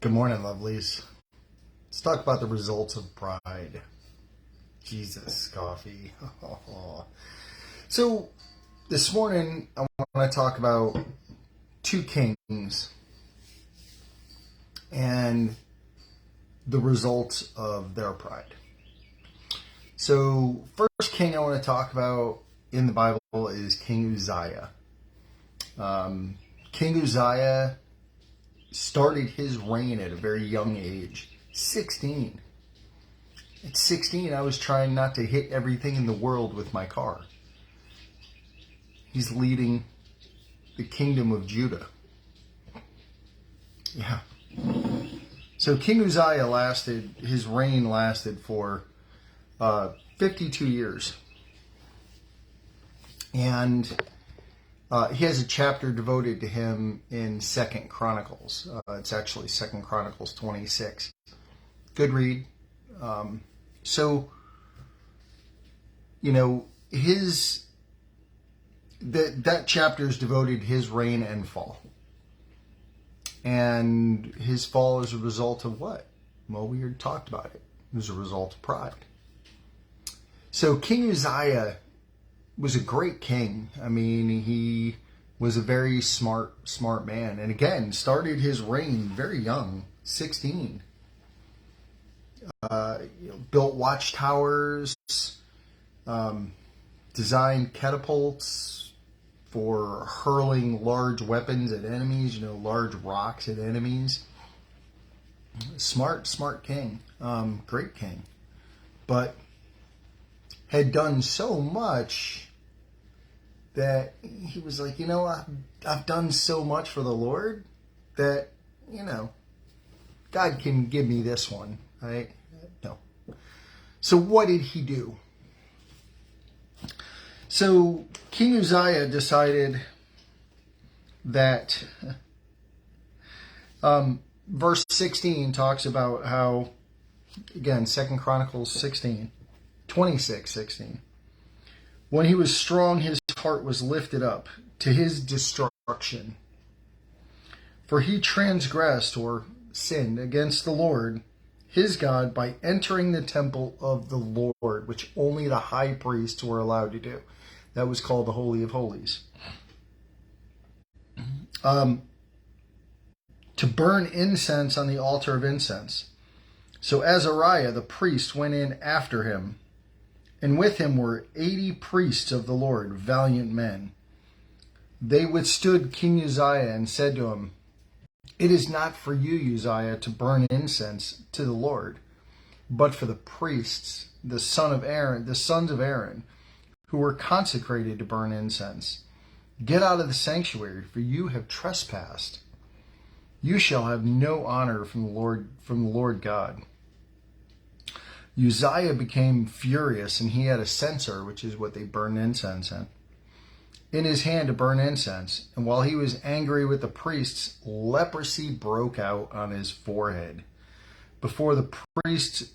Good morning, lovelies. Let's talk about the results of pride. Jesus, coffee. So, this morning, I want to talk about two kings and the results of their pride. So, first king I want to talk about in the Bible is King Uzziah. King Uzziah started his reign at a very young age, 16. At 16, I was trying not to hit everything in the world with my car. He's leading the kingdom of Judah. Yeah. So King Uzziah his reign lasted for 52 years. And he has a chapter devoted to him in 2nd Chronicles. It's actually 2nd Chronicles 26. Good read. That chapter is devoted to his reign and fall. And his fall is a result of what? Well, we already talked about it. It was a result of pride. So King Uzziah was a great king. I mean, he was a very smart man. And again, started his reign very young, 16. Built watchtowers, designed catapults for hurling large weapons at enemies, large rocks at enemies. Smart king, great king. But had done so much that he was like, I've done so much for the Lord that, God can give me this one, right? No. So what did he do? So King Uzziah decided that verse 16 talks about how, again, 2nd Chronicles 26:16. When he was strong, his heart was lifted up to his destruction. For he transgressed or sinned against the Lord, his God, by entering the temple of the Lord, which only the high priests were allowed to do. That was called the Holy of Holies. To burn incense on the altar of incense. So Azariah, the priest, went in after him, and with him were 80 priests of the Lord, valiant men. They withstood King Uzziah and said to him, "It is not for you, Uzziah, to burn incense to the Lord, but for the priests, the sons of Aaron, who were consecrated to burn incense. Get out of the sanctuary, for you have trespassed. You shall have no honor from the Lord God." Uzziah became furious, and he had a censer, which is what they burn incense in his hand to burn incense. And while he was angry with the priests, leprosy broke out on his forehead. Before the priests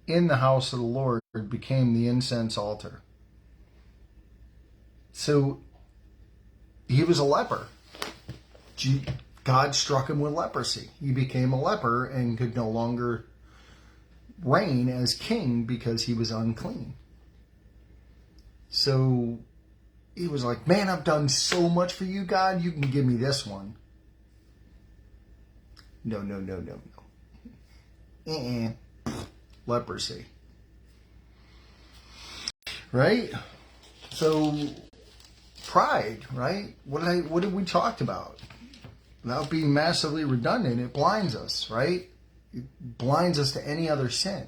in the house of the Lord became the incense altar. So he was a leper. God struck him with leprosy. He became a leper and could no longer reign as king because he was unclean. So he was like, man, I've done so much for you, God. You can give me this one. No. Leprosy. Right? So pride, right? What did we talk about? Without being massively redundant, it blinds us, right? It blinds us to any other sin.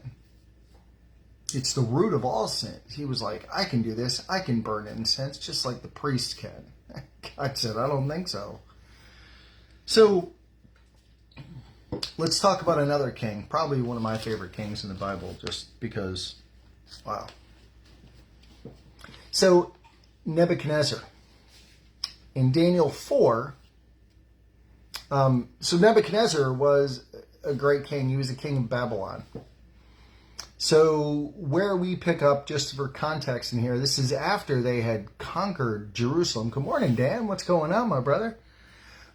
It's the root of all sin. He was like, I can do this. I can burn incense just like the priest can. God said, I don't think so. So let's talk about another king. Probably one of my favorite kings in the Bible, just because, wow. So Nebuchadnezzar. In Daniel 4, so Nebuchadnezzar was a great king. He was the king of Babylon. So where we pick up, just for context in here, this is after they had conquered Jerusalem. Good morning, Dan. What's going on, my brother?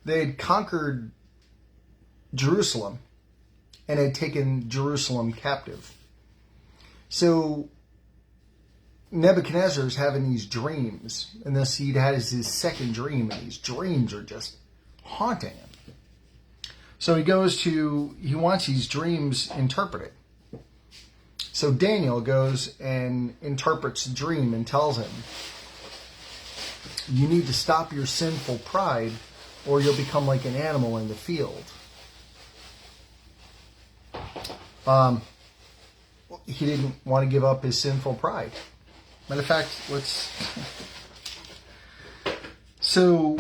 They had conquered Jerusalem. and had taken Jerusalem captive. So Nebuchadnezzar's having these dreams, and this he has his second dream, and these dreams are just haunting him. So he wants these dreams interpreted. So Daniel goes and interprets the dream and tells him, you need to stop your sinful pride, or you'll become like an animal in the field. He didn't want to give up his sinful pride. Matter of fact, So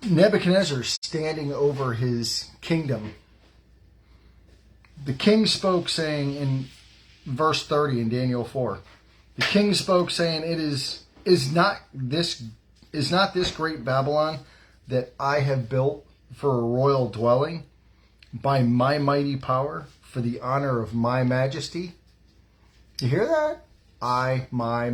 Nebuchadnezzar standing over his kingdom. The king spoke, saying in verse 30 in Daniel 4, the king spoke, saying, is not this great Babylon that I have built for a royal dwelling by my mighty power, for the honor of my majesty? You hear that? I, my,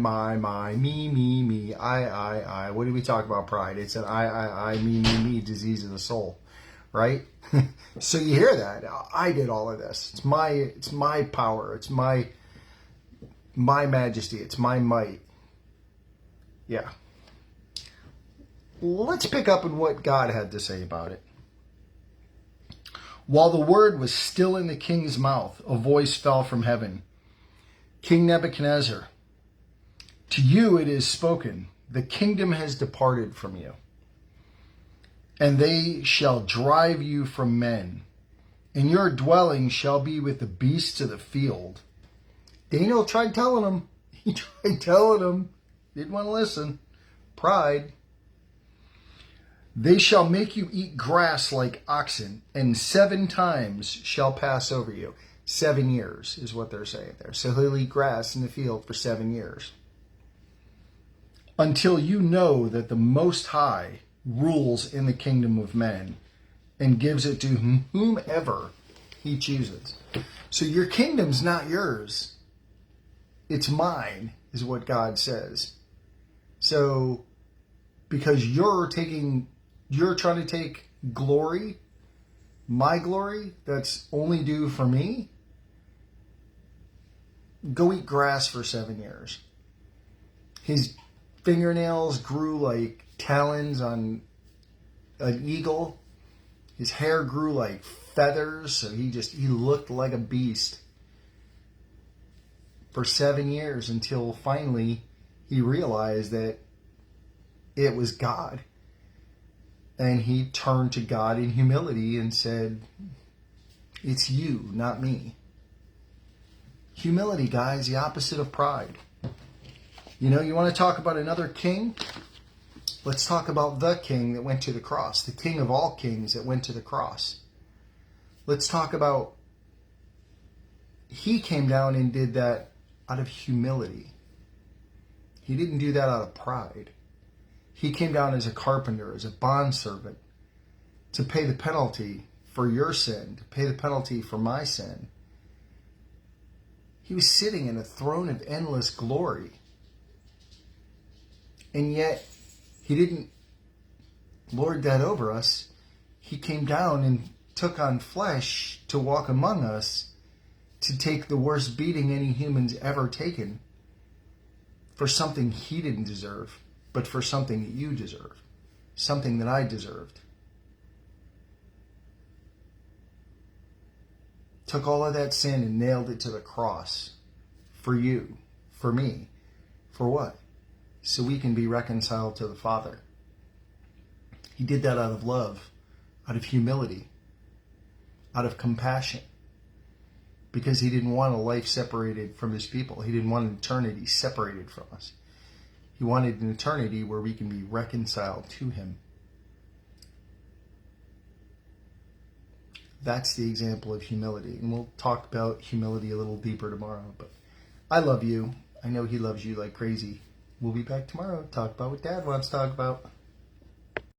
me, I. What do we talk about pride? It's an I, me, disease of the soul, right? So you hear that? I did all of this. It's my power. It's my majesty. It's my might. Yeah. Let's pick up on what God had to say about it. While the word was still in the king's mouth, a voice fell from heaven. King Nebuchadnezzar, to you it is spoken, the kingdom has departed from you, and they shall drive you from men, and your dwelling shall be with the beasts of the field. Daniel tried telling him. He tried telling him. Didn't want to listen. Pride. They shall make you eat grass like oxen, and 7 times shall pass over you. 7 years is what they're saying there. So he'll eat grass in the field for 7 years. Until you know that the Most High rules in the kingdom of men and gives it to whomever he chooses. So your kingdom's not yours. It's mine, is what God says. So because you're trying to take glory, my glory, that's only due for me, go eat grass for 7 years. His fingernails grew like talons on an eagle. His hair grew like feathers, so he looked like a beast for 7 years, until finally he realized that it was God. And he turned to God in humility and said, it's you, not me. Humility, guys, the opposite of pride. You know, you want to talk about another king? Let's talk about the king that went to the cross, the king of all kings that went to the cross. Let's talk about, he came down and did that out of humility. He didn't do that out of pride. He came down as a carpenter, as a bondservant, to pay the penalty for your sin, to pay the penalty for my sin. He was sitting in a throne of endless glory. And yet, he didn't lord that over us. He came down and took on flesh to walk among us, to take the worst beating any human's ever taken for something he didn't deserve, but for something that you deserve, something that I deserved. Took all of that sin and nailed it to the cross for you, for me. For what? So we can be reconciled to the Father. He did that out of love, out of humility, out of compassion, because he didn't want a life separated from his people. He didn't want an eternity separated from us. He wanted an eternity where we can be reconciled to him. That's the example of humility. And we'll talk about humility a little deeper tomorrow. But I love you. I know he loves you like crazy. We'll be back tomorrow. Talk about what Dad wants to talk about.